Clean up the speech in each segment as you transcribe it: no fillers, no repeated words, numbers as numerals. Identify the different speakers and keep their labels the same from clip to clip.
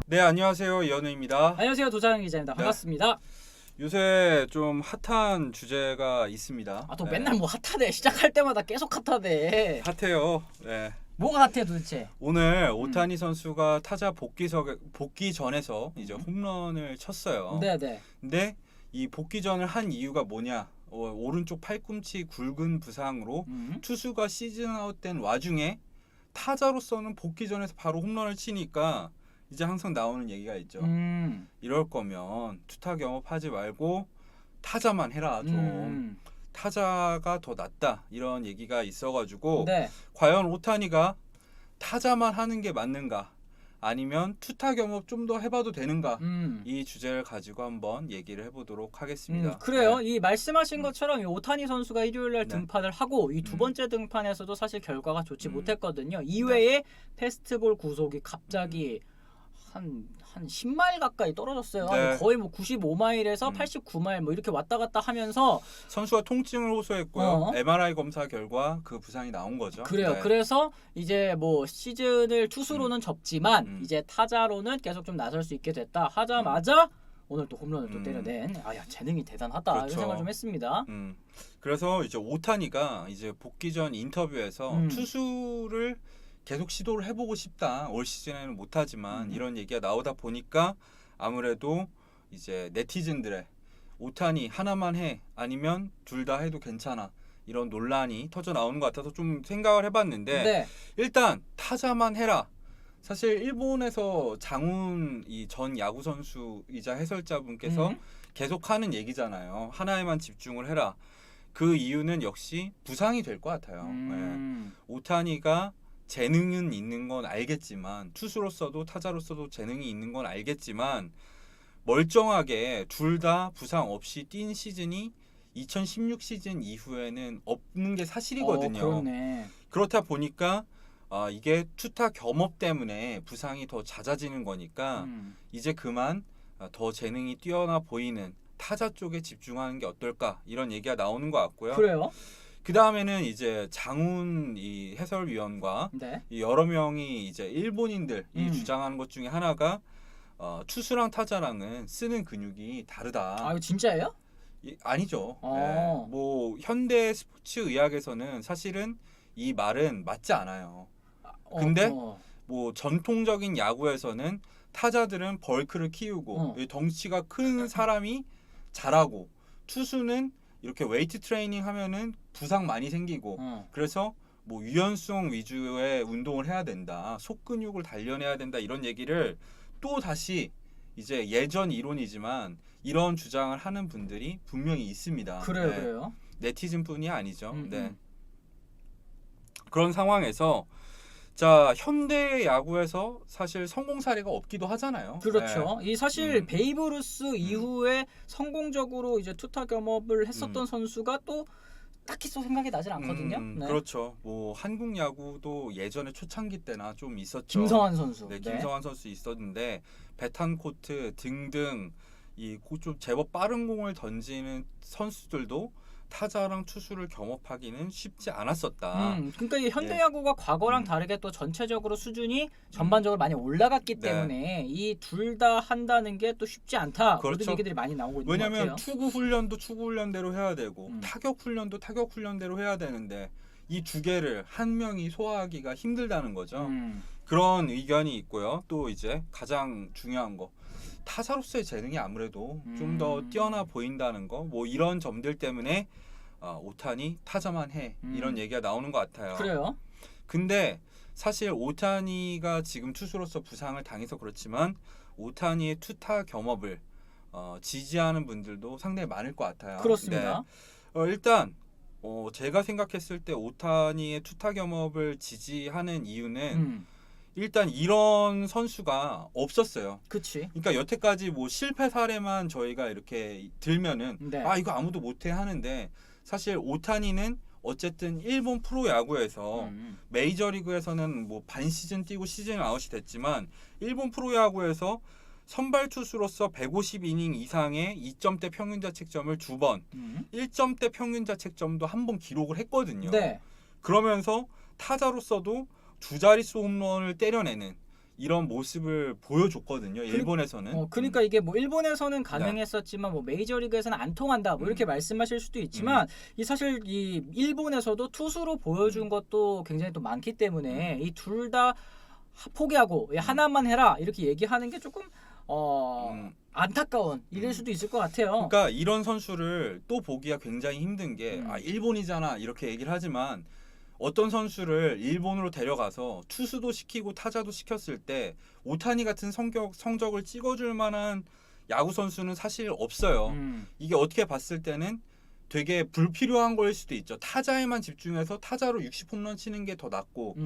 Speaker 1: 네, 안녕하세요. 이현우입니다.
Speaker 2: 안녕하세요. 도자영 기자입니다. 반갑습니다.
Speaker 1: 요새 좀 핫한 주제가 있습니다.
Speaker 2: 또 맨날 뭐 핫하대. 시작할 때마다 계속 핫하대.
Speaker 1: 핫해요. 네.
Speaker 2: 뭐가 핫해 도대체?
Speaker 1: 오늘 오타니 선수가 타자 복귀 전에서 이제 홈런을 쳤어요.
Speaker 2: 네네.
Speaker 1: 근데 이 복귀전을 한 이유가 뭐냐? 오른쪽 팔꿈치 굵은 부상으로 투수가 시즌 아웃된 와중에 타자로서는 복귀전에서 바로 홈런을 치니까 이제 항상 나오는 얘기가 있죠. 이럴 거면 투타 겸업하지 말고 타자만 해라. 좀 타자가 더 낫다 이런 얘기가 있어가지고
Speaker 2: 네.
Speaker 1: 과연 오타니가 타자만 하는 게 맞는가 아니면 투타 겸업 좀 더 해봐도 되는가 이 주제를 가지고 한번 얘기를 해보도록 하겠습니다.
Speaker 2: 그래요.
Speaker 1: 네.
Speaker 2: 이 말씀하신 것처럼 이 오타니 선수가 일요일날
Speaker 1: 네.
Speaker 2: 등판을 하고 이 두 번째 등판에서도 사실 결과가 좋지 못했거든요. 이외에 패스트볼 구속이 갑자기 한 10마일 가까이 떨어졌어요.
Speaker 1: 네.
Speaker 2: 거의 뭐 95마일에서 89마일 뭐 이렇게 왔다 갔다 하면서
Speaker 1: 선수가 통증을 호소했고요. MRI 검사 결과 그 부상이 나온 거죠.
Speaker 2: 그래요.
Speaker 1: 네.
Speaker 2: 그래서 이제 뭐 시즌을 투수로는 접지만 이제 타자로는 계속 좀 나설 수 있게 됐다 하자마자 오늘 또 홈런을 또 때려낸 재능이 대단하다
Speaker 1: 그렇죠.
Speaker 2: 이런 생각을 좀 했습니다.
Speaker 1: 그래서 이제 오타니가 이제 복귀 전 인터뷰에서 투수를 계속 시도를 해보고 싶다. 올 시즌에는 못하지만 이런 얘기가 나오다 보니까 아무래도 이제 네티즌들의 오타니 하나만 해 아니면 둘 다 해도 괜찮아 이런 논란이 터져 나오는 것 같아서 좀 생각을 해봤는데
Speaker 2: 네.
Speaker 1: 일단 타자만 해라. 사실 일본에서 장훈 이 전 야구 선수이자 해설자분께서 계속하는 얘기잖아요. 하나에만 집중을 해라. 그 이유는 역시 부상이 될 것 같아요. 네. 오타니가 재능은 있는 건 알겠지만 투수로서도 타자로서도 재능이 있는 건 알겠지만 멀쩡하게 둘 다 부상 없이 뛴 시즌이 2016 시즌 이후에는 없는 게 사실이거든요.
Speaker 2: 그렇네.
Speaker 1: 그렇다 보니까 이게 투타 겸업 때문에 부상이 더 잦아지는 거니까 이제 그만 더 재능이 뛰어나 보이는 타자 쪽에 집중하는 게 어떨까 이런 얘기가 나오는 것 같고요.
Speaker 2: 그래요?
Speaker 1: 그 다음에는 이제 장훈 이 해설위원과
Speaker 2: 네.
Speaker 1: 이 여러 명이 이제 일본인들이 주장하는 것 중에 하나가 투수랑 타자랑은 쓰는 근육이 다르다.
Speaker 2: 이거 진짜예요?
Speaker 1: 아니죠. 네. 뭐 현대 스포츠 의학에서는 사실은 이 말은 맞지 않아요. 근데 뭐 전통적인 야구에서는 타자들은 벌크를 키우고 덩치가 큰 사람이 잘하고 투수는 이렇게 웨이트 트레이닝 하면은 부상 많이 생기고 그래서 뭐 유연성 위주의 운동을 해야 된다. 속근육을 단련해야 된다. 이런 얘기를 또 다시 이제 예전 이론이지만 이런 주장을 하는 분들이 분명히 있습니다.
Speaker 2: 그래요.
Speaker 1: 네.
Speaker 2: 그래요.
Speaker 1: 네티즌뿐이 아니죠. 네. 그런 상황에서 자 현대 야구에서 사실 성공 사례가 없기도 하잖아요.
Speaker 2: 그렇죠.
Speaker 1: 네.
Speaker 2: 이 사실 베이브루스 이후에 성공적으로 이제 투타 겸업을 했었던 선수가 또 딱히 또 생각이 나질 않거든요. 네.
Speaker 1: 그렇죠. 뭐 한국 야구도 예전에 초창기 때나 좀 있었죠.
Speaker 2: 김성환 선수.
Speaker 1: 네, 김성환 선수 있었는데 베탄코트 등등 이 좀 제법 빠른 공을 던지는 선수들도 타자랑 투수를 겸업하기는 쉽지 않았었다.
Speaker 2: 그러니까 이 현대 야구가 과거랑 다르게 또 전체적으로 수준이 전반적으로 많이 올라갔기 때문에 이 둘 다 한다는 게 또 쉽지 않다.
Speaker 1: 그렇죠.
Speaker 2: 그런 얘기들이 많이 나오고 있는 것 같아요.
Speaker 1: 왜냐하면 투구 훈련도 투구 훈련대로 해야 되고 타격 훈련도 타격 훈련대로 해야 되는데 이 두 개를 한 명이 소화하기가 힘들다는 거죠. 그런 의견이 있고요. 또 이제 가장 중요한 거 타자로서의 재능이 아무래도 좀 더 뛰어나 보인다는 거 뭐 이런 점들 때문에 오타니 타자만 해 이런 얘기가 나오는 것 같아요.
Speaker 2: 그래요?
Speaker 1: 근데 사실 오타니가 지금 투수로서 부상을 당해서 그렇지만 오타니의 투타 겸업을 지지하는 분들도 상당히 많을 것 같아요.
Speaker 2: 그렇습니다.
Speaker 1: 네. 일단 제가 생각했을 때 오타니의 투타 겸업을 지지하는 이유는 일단 이런 선수가 없었어요.
Speaker 2: 그치.
Speaker 1: 그러니까 여태까지 뭐 실패 사례만 저희가 이렇게 들면은 이거 아무도 못해 하는데 사실 오타니는 어쨌든 일본 프로야구에서 메이저리그에서는 뭐 반 시즌 뛰고 시즌 아웃이 됐지만 일본 프로야구에서 선발 투수로서 150이닝 이상의 2점대 평균 자책점을 2번, 1점대 평균 자책점도 한 번 기록을 했거든요.
Speaker 2: 네.
Speaker 1: 그러면서 타자로서도 두 자릿수 홈런을 때려내는 이런 모습을 보여줬거든요. 일본에서는.
Speaker 2: 그러니까 이게 뭐 일본에서는 가능했었지만 뭐 메이저리그에서는 안 통한다. 뭐 이렇게 말씀하실 수도 있지만 이 사실 이 일본에서도 투수로 보여준 것도 굉장히 또 많기 때문에 이 둘 다 포기하고 하나만 해라 이렇게 얘기하는 게 조금 안타까운 일일 수도 있을 것 같아요.
Speaker 1: 그러니까 이런 선수를 또 보기가 굉장히 힘든 게 일본이잖아 이렇게 얘기를 하지만 어떤 선수를 일본으로 데려가서 투수도 시키고 타자도 시켰을 때 오타니 같은 성적을 찍어줄 만한 야구 선수는 사실 없어요. 이게 어떻게 봤을 때는 되게 불필요한 거일 수도 있죠. 타자에만 집중해서 타자로 60홈런 치는 게 더 낫고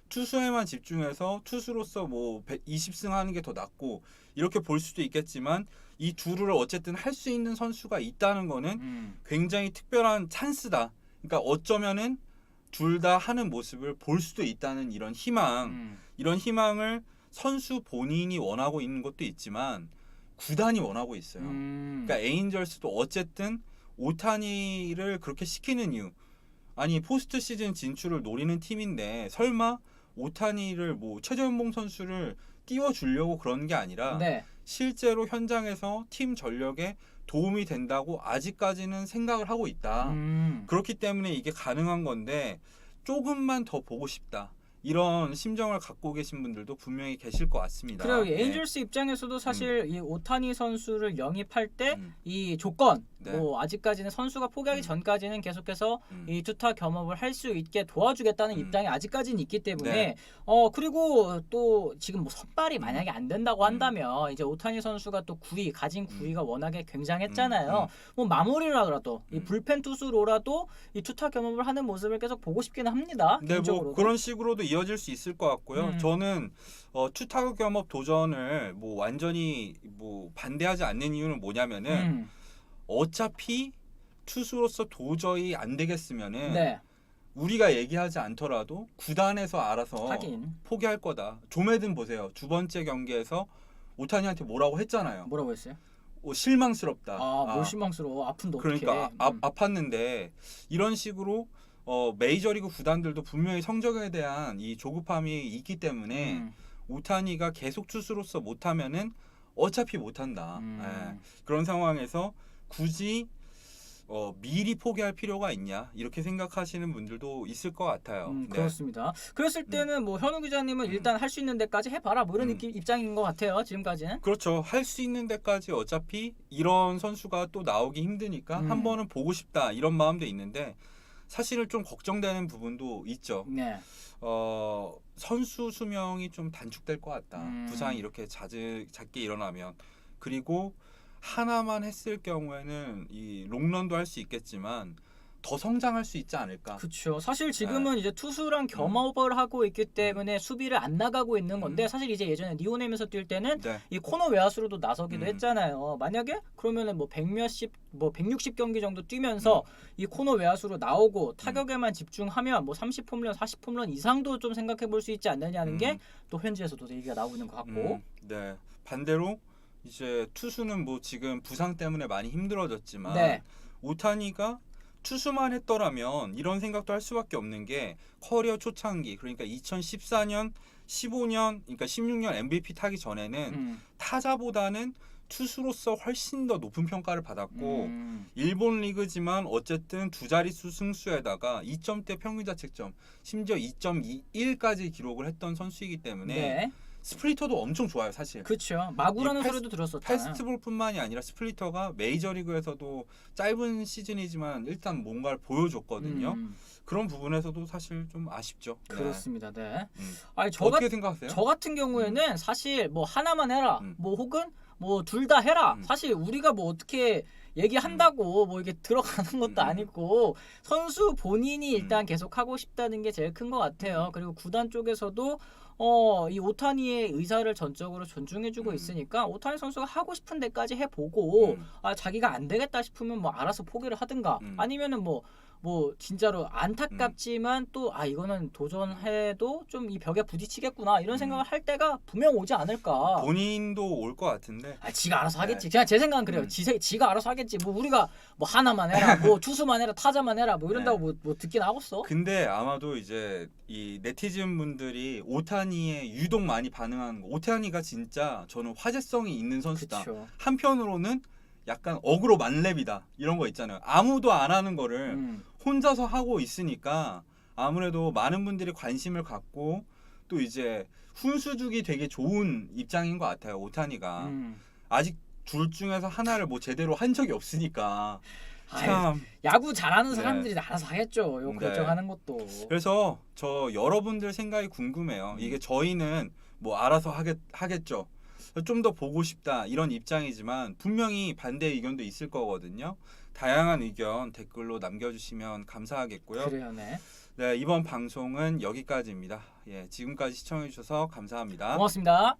Speaker 1: 투수에만 집중해서 투수로서 뭐 20승 하는 게 더 낫고 이렇게 볼 수도 있겠지만 이 둘을 어쨌든 할 수 있는 선수가 있다는 거는 굉장히 특별한 찬스다. 그러니까 어쩌면은 둘 다 하는 모습을 볼 수도 있다는 이런 희망, 이런 희망을 선수 본인이 원하고 있는 것도 있지만 구단이 원하고 있어요. 그러니까 에인절스도 어쨌든 오타니를 그렇게 시키는 이유, 아니 포스트 시즌 진출을 노리는 팀인데 설마 오타니를 뭐 최전봉 선수를 띄워주려고 그런 게 아니라 실제로 현장에서 팀 전력에 도움이 된다고 아직까지는 생각을 하고 있다. 그렇기 때문에 이게 가능한 건데 조금만 더 보고 싶다. 이런 심정을 갖고 계신 분들도 분명히 계실 것 같습니다.
Speaker 2: 그래요. 에인절스 입장에서도 사실 이 오타니 선수를 영입할 때 이 조건 뭐 아직까지는 선수가 포기하기 전까지는 계속해서 이 투타 겸업을 할 수 있게 도와주겠다는 입장이 아직까지는 있기 때문에 그리고 또 지금 뭐 선발이 만약에 안 된다고 한다면 이제 오타니 선수가 또 가진 구위가 워낙에 굉장했잖아요. 뭐 마무리를 하더라도 이 불펜 투수로라도 이 투타 겸업을 하는 모습을 계속 보고 싶기는 합니다.
Speaker 1: 네, 뭐 그런 식으로도 이어질 수 있을 것 같고요. 저는 투타 겸업 도전을 뭐 완전히 뭐 반대하지 않는 이유는 뭐냐면은 어차피 투수로서 도저히 안 되겠으면은 우리가 얘기하지 않더라도 구단에서 알아서 포기할 거다. 조매든 보세요. 두 번째 경기에서 오타니한테 뭐라고 했잖아요.
Speaker 2: 뭐라고 했어요?
Speaker 1: 실망스럽다.
Speaker 2: 뭘 실망스러워? 아픈데
Speaker 1: 그러니까 아팠는데 이런 식으로 메이저리그 구단들도 분명히 성적에 대한 이 조급함이 있기 때문에 오타니가 계속 투수로서 못하면은 어차피 못한다. 그런 상황에서 굳이 미리 포기할 필요가 있냐 이렇게 생각하시는 분들도 있을 것 같아요.
Speaker 2: 그렇습니다. 그랬을 때는 뭐 현우 기자님은 일단 할 수 있는 데까지 해봐라 뭐 이런 입장인 것 같아요. 지금까지는.
Speaker 1: 그렇죠. 할 수 있는 데까지 어차피 이런 선수가 또 나오기 힘드니까 한 번은 보고 싶다 이런 마음도 있는데 사실은 좀 걱정되는 부분도 있죠. 선수 수명이 좀 단축될 것 같다. 부상이 이렇게 잦게 일어나면. 그리고 하나만 했을 경우에는 이 롱런도 할 수 있겠지만 더 성장할 수 있지 않을까.
Speaker 2: 그렇죠. 사실 지금은 이제 투수랑 겸업을 하고 있기 때문에 수비를 안 나가고 있는 건데 사실 이제 예전에 니오넴에서 뛸 때는 이 코너 외야수로도 나서기도 했잖아요. 만약에 그러면은 뭐 160 경기 정도 뛰면서 이 코너 외야수로 나오고 타격에만 집중하면 뭐 30홈런, 40홈런 이상도 좀 생각해 볼 수 있지 않느냐는 게 또 현지에서도 얘기가 나오고 있는 것 같고.
Speaker 1: 반대로 이제 투수는 뭐 지금 부상 때문에 많이 힘들어졌지만 오타니가 투수만 했더라면 이런 생각도 할 수밖에 없는 게 커리어 초창기 그러니까 2014년, 15년, 그러니까 16년 MVP 타기 전에는 타자보다는 투수로서 훨씬 더 높은 평가를 받았고 일본 리그지만 어쨌든 두 자릿수 승수에다가 2점대 평균 자책점 심지어 2.21까지 기록을 했던 선수이기 때문에 스플리터도 엄청 좋아요, 사실.
Speaker 2: 그렇죠. 마구라는 소리도 들었었잖아요.
Speaker 1: 페스티벌뿐만이 아니라 스플리터가 메이저리그에서도 짧은 시즌이지만 일단 뭔가를 보여줬거든요. 그런 부분에서도 사실 좀 아쉽죠.
Speaker 2: 그렇습니다.
Speaker 1: 아니, 어떻게 생각하세요?
Speaker 2: 저 같은 경우에는 사실 뭐 하나만 해라, 뭐 혹은 뭐 둘 다 해라. 사실 우리가 뭐 어떻게 얘기한다고 뭐 이게 들어가는 것도 아니고 선수 본인이 일단 계속 하고 싶다는 게 제일 큰 것 같아요. 그리고 구단 쪽에서도 이 오타니의 의사를 전적으로 존중해주고 있으니까 오타니 선수가 하고 싶은 데까지 해보고 자기가 안 되겠다 싶으면 뭐 알아서 포기를 하든가 아니면은 뭐 뭐 진짜로 안타깝지만 또 이거는 도전해도 좀 이 벽에 부딪히겠구나 이런 생각을 할 때가 분명 오지 않을까.
Speaker 1: 본인도 올 것 같은데.
Speaker 2: 지가 알아서 하겠지. 그냥 제 생각은 그래요. 지가 알아서 하겠지. 뭐 우리가 뭐 하나만 해라, 뭐 투수만 해라, 타자만 해라, 뭐 이런다고 뭐 듣긴 하겠어.
Speaker 1: 근데 아마도 이제 이 네티즌 분들이 오타니에 유독 많이 반응하는 거. 오타니가 진짜 저는 화제성이 있는 선수다.
Speaker 2: 그쵸.
Speaker 1: 한편으로는 약간 어그로 만렙이다 이런 거 있잖아요. 아무도 안 하는 거를 혼자서 하고 있으니까 아무래도 많은 분들이 관심을 갖고 또 이제 훈수 주기 되게 좋은 입장인 것 같아요. 오타니가 아직 둘 중에서 하나를 뭐 제대로 한 적이 없으니까 참
Speaker 2: 야구 잘하는 사람들이 알아서 하겠죠. 요 결정하는 것도.
Speaker 1: 그래서 저 여러분들 생각이 궁금해요. 이게 저희는 뭐 알아서 하겠죠. 좀 더 보고 싶다 이런 입장이지만 분명히 반대 의견도 있을 거거든요. 다양한 의견 댓글로 남겨주시면 감사하겠고요.
Speaker 2: 그래요, 네.
Speaker 1: 네, 이번 방송은 여기까지입니다. 예, 지금까지 시청해주셔서 감사합니다.
Speaker 2: 고맙습니다.